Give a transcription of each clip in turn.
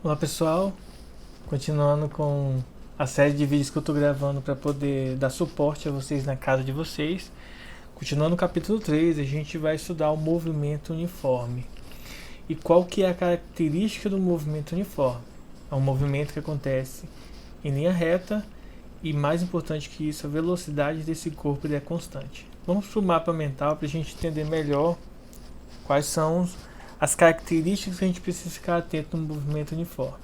Olá pessoal, continuando com a série de vídeos que eu estou gravando para poder dar suporte a vocês na casa de vocês. Continuando no capítulo 3, a gente vai estudar o movimento uniforme. E qual que é a característica do movimento uniforme? É um movimento que acontece em linha reta e, mais importante que isso, a velocidade desse corpo é constante. Vamos para o mapa mental para a gente entender melhor quais são as características que a gente precisa ficar atento no movimento uniforme.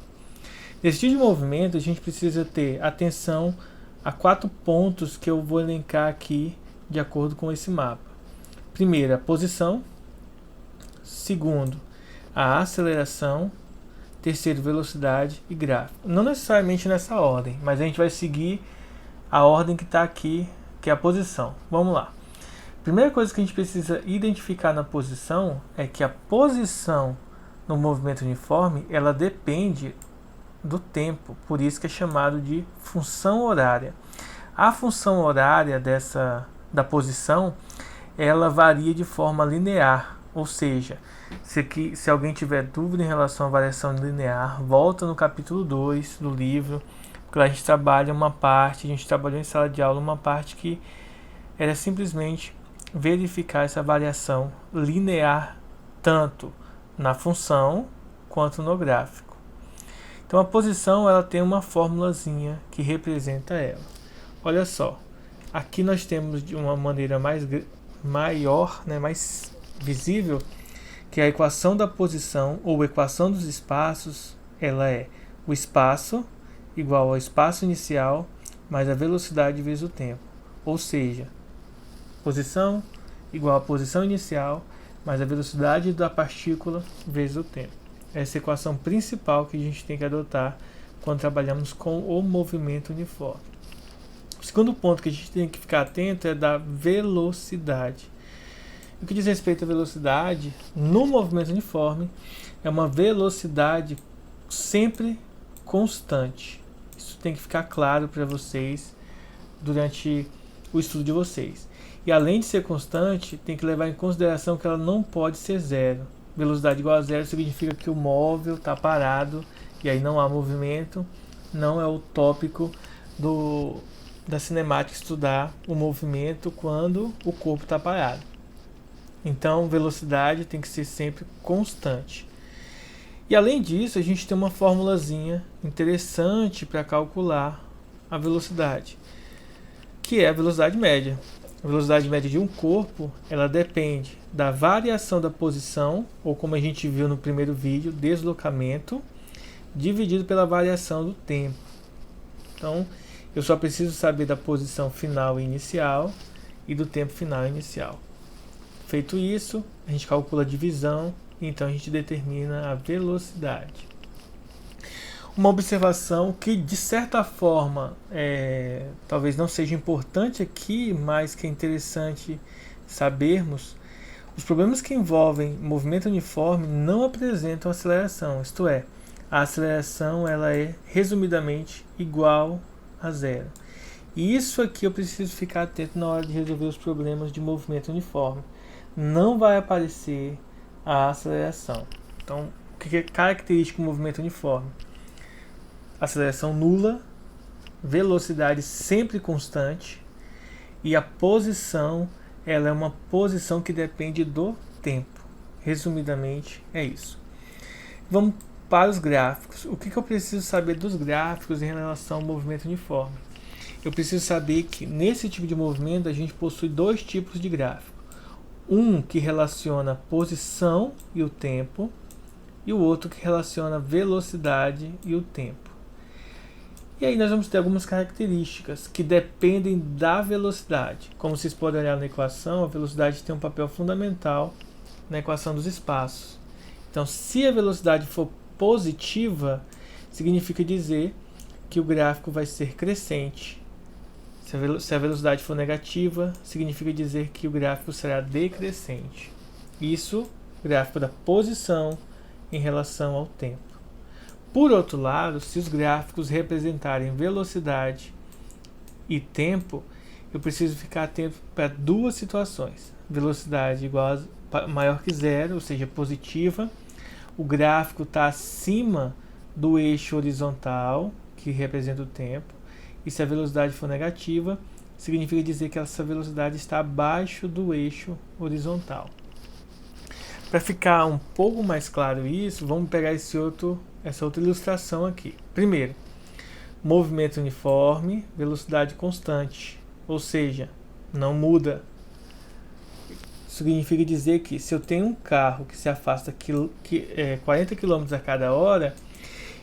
Nesse tipo de movimento, a gente precisa ter atenção a 4 pontos que eu vou elencar aqui de acordo com esse mapa. Primeiro, a posição. Segundo, a aceleração. Terceiro, velocidade e gráfico. Não necessariamente nessa ordem, mas a gente vai seguir a ordem que está aqui, que é a posição. Vamos lá. Primeira coisa que a gente precisa identificar na posição é que a posição no movimento uniforme, ela depende do tempo, por isso que é chamado de função horária. A função horária da posição, ela varia de forma linear, ou seja, se alguém tiver dúvida em relação à variação linear, volta no capítulo 2 do livro, porque lá a gente trabalha uma parte, a gente trabalhou em sala de aula uma parte que era simplesmente verificar essa variação linear tanto na função quanto no gráfico. Então a posição ela tem uma formulazinha que representa ela. Olha só, aqui nós temos de uma maneira maior, mais visível, que a equação da posição ou equação dos espaços, ela é o espaço igual ao espaço inicial mais a velocidade vezes o tempo. Ou seja, posição igual a posição inicial mais a velocidade da partícula vezes o tempo. Essa é a equação principal que a gente tem que adotar quando trabalhamos com o movimento uniforme. O segundo ponto que a gente tem que ficar atento é da velocidade. O que diz respeito à velocidade, no movimento uniforme, é uma velocidade sempre constante. Isso tem que ficar claro para vocês durante o estudo de vocês. E além de ser constante, tem que levar em consideração que ela não pode ser zero. Velocidade igual a zero significa que o móvel está parado e aí não há movimento. Não é o tópico da cinemática estudar o movimento quando o corpo está parado. Então, velocidade tem que ser sempre constante. E além disso, a gente tem uma formulazinha interessante para calcular a velocidade, que é a velocidade média. A velocidade média de um corpo, ela depende da variação da posição, ou como a gente viu no primeiro vídeo, deslocamento, dividido pela variação do tempo. Então, eu só preciso saber da posição final e inicial e do tempo final e inicial. Feito isso, a gente calcula a divisão e então a gente determina a velocidade. Uma observação que de certa forma talvez não seja importante aqui, mas que é interessante sabermos, os problemas que envolvem movimento uniforme não apresentam aceleração, isto é, a aceleração ela é resumidamente igual a zero. E isso aqui eu preciso ficar atento na hora de resolver os problemas de movimento uniforme. Não vai aparecer a aceleração. Então, o que é característico do movimento uniforme? Aceleração nula, velocidade sempre constante e a posição ela é uma posição que depende do tempo. Resumidamente é isso. Vamos para os gráficos. O que eu preciso saber dos gráficos em relação ao movimento uniforme? Eu preciso saber que nesse tipo de movimento a gente possui 2 tipos de gráfico. Um que relaciona a posição e o tempo e o outro que relaciona a velocidade e o tempo. E aí nós vamos ter algumas características que dependem da velocidade. Como vocês podem olhar na equação, a velocidade tem um papel fundamental na equação dos espaços. Então, se a velocidade for positiva, significa dizer que o gráfico vai ser crescente. Se a velocidade for negativa, significa dizer que o gráfico será decrescente. Isso, gráfico da posição em relação ao tempo. Por outro lado, se os gráficos representarem velocidade e tempo, eu preciso ficar atento para 2 situações. Velocidade maior que zero, ou seja, positiva. O gráfico está acima do eixo horizontal, que representa o tempo, e se a velocidade for negativa, significa dizer que essa velocidade está abaixo do eixo horizontal. Para ficar um pouco mais claro isso, vamos pegar essa outra ilustração aqui. Primeiro, movimento uniforme, velocidade constante, ou seja, não muda. Significa dizer que se eu tenho um carro que se afasta 40 km a cada hora,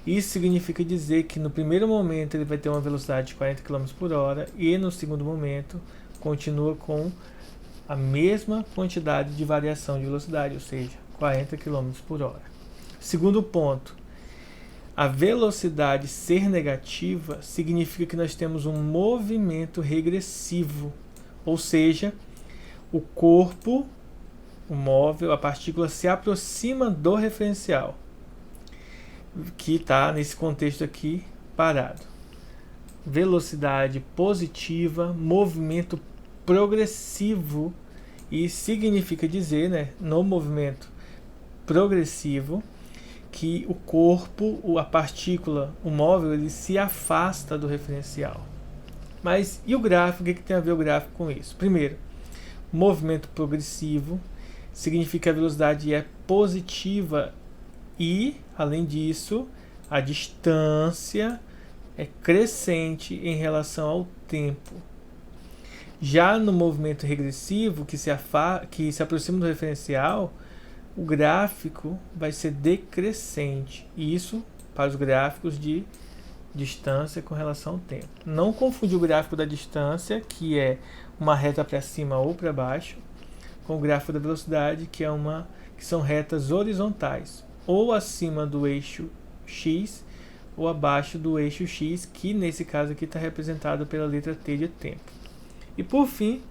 isso significa dizer que no primeiro momento ele vai ter uma velocidade de 40 km por hora e no segundo momento continua com a mesma quantidade de variação de velocidade, ou seja, 40 km por hora. Segundo ponto, a velocidade ser negativa significa que nós temos um movimento regressivo, ou seja, o corpo, o móvel, a partícula se aproxima do referencial, que está nesse contexto aqui parado. Velocidade positiva, movimento progressivo, e significa dizer, né, no movimento progressivo, que o corpo, a partícula, o móvel, ele se afasta do referencial. Mas e o gráfico? O que tem a ver o gráfico com isso? Primeiro, movimento progressivo significa que a velocidade é positiva e, além disso, a distância é crescente em relação ao tempo. Já no movimento regressivo, que se aproxima do referencial, o gráfico vai ser decrescente. Isso para os gráficos de distância com relação ao tempo. Não confundir o gráfico da distância, que é uma reta para cima ou para baixo, com o gráfico da velocidade, que são retas horizontais, ou acima do eixo x ou abaixo do eixo x, que nesse caso aqui está representado pela letra T de tempo. E por fim,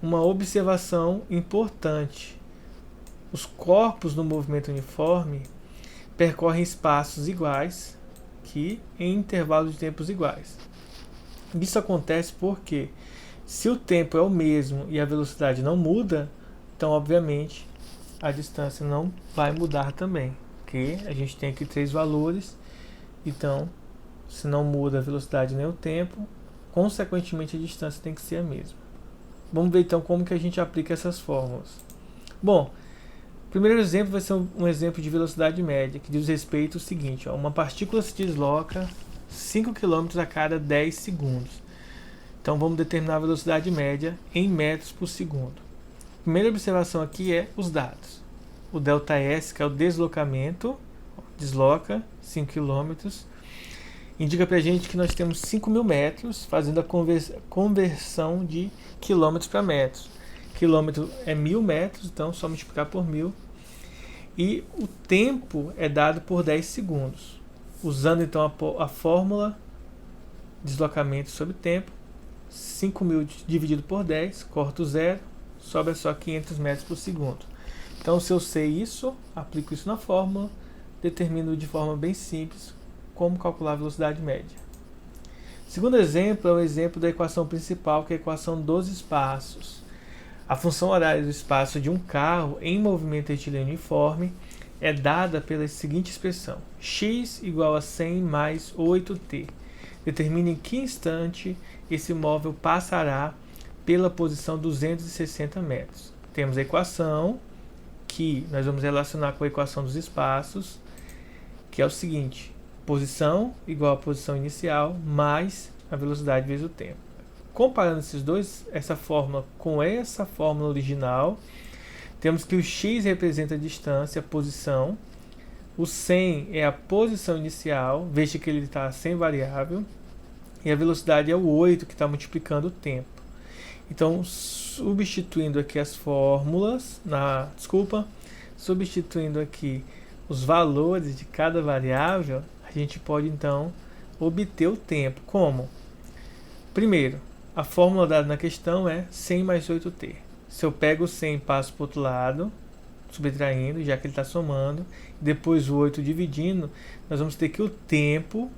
uma observação importante: os corpos no movimento uniforme percorrem espaços iguais, que em intervalos de tempos iguais. Isso acontece porque, se o tempo é o mesmo e a velocidade não muda, então obviamente a distância não vai mudar também, porque a gente tem aqui 3 valores, então se não muda a velocidade nem o tempo, consequentemente a distância tem que ser a mesma. Vamos ver então como que a gente aplica essas fórmulas. Bom, o primeiro exemplo vai ser um exemplo de velocidade média, que diz respeito ao seguinte: uma partícula se desloca 5 km a cada 10 segundos. Então vamos determinar a velocidade média em metros por segundo. A primeira observação aqui é os dados. O ΔS, que é o deslocamento, desloca 5 km, indica para a gente que nós temos 5.000 metros, fazendo a conversão de quilômetros para metros. Quilômetro é 1.000 metros, então só multiplicar por 1.000. E o tempo é dado por 10 segundos. Usando então a fórmula deslocamento sobre tempo, 5.000 dividido por 10, corto zero, sobra só 500 metros por segundo. Então, se eu sei isso, aplico isso na fórmula, determino de forma bem simples como calcular a velocidade média. O segundo exemplo é o exemplo da equação principal, que é a equação dos espaços. A função horária do espaço de um carro em movimento retilíneo uniforme é dada pela seguinte expressão: x igual a 100 mais 8t. Determine em que instante esse móvel passará pela posição 260 metros. Temos a equação, que nós vamos relacionar com a equação dos espaços, que é o seguinte: posição igual a posição inicial mais a velocidade vezes o tempo. Comparando essa fórmula com essa fórmula original, temos que o x representa a distância, a posição, o 100 é a posição inicial, veja que ele está sem variável, e a velocidade é o 8, que está multiplicando o tempo. Então, substituindo aqui as fórmulas, substituindo aqui os valores de cada variável, a gente pode então obter o tempo. Como? Primeiro, a fórmula dada na questão é 100 mais 8t. Se eu pego o 100 e passo para o outro lado, subtraindo, já que ele está somando, depois o 8 dividindo, nós vamos ter que o tempo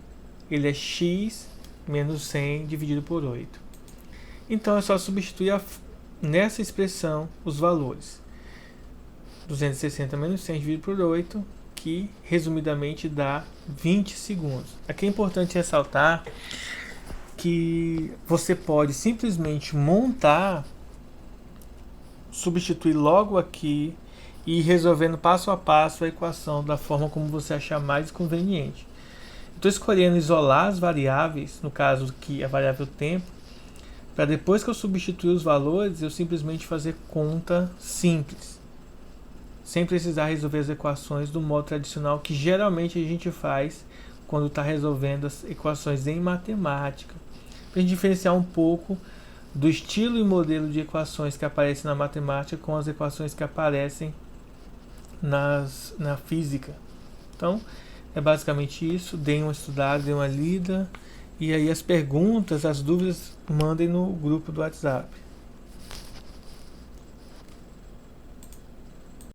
ele é x menos 100 dividido por 8. Então é só substituir nessa expressão os valores. 260 menos 100 dividido por 8, que aqui, resumidamente, dá 20 segundos. Aqui é importante ressaltar que você pode simplesmente montar, substituir logo aqui e ir resolvendo passo a passo a equação da forma como você achar mais conveniente. Estou escolhendo isolar as variáveis, no caso aqui a variável tempo, para depois que eu substituir os valores, eu simplesmente fazer conta simples, sem precisar resolver as equações do modo tradicional que geralmente a gente faz quando está resolvendo as equações em matemática. Para a gente diferenciar um pouco do estilo e modelo de equações que aparecem na matemática com as equações que aparecem na física. Então, é basicamente isso. Deem uma estudada, deem uma lida. E aí as perguntas, as dúvidas, mandem no grupo do WhatsApp.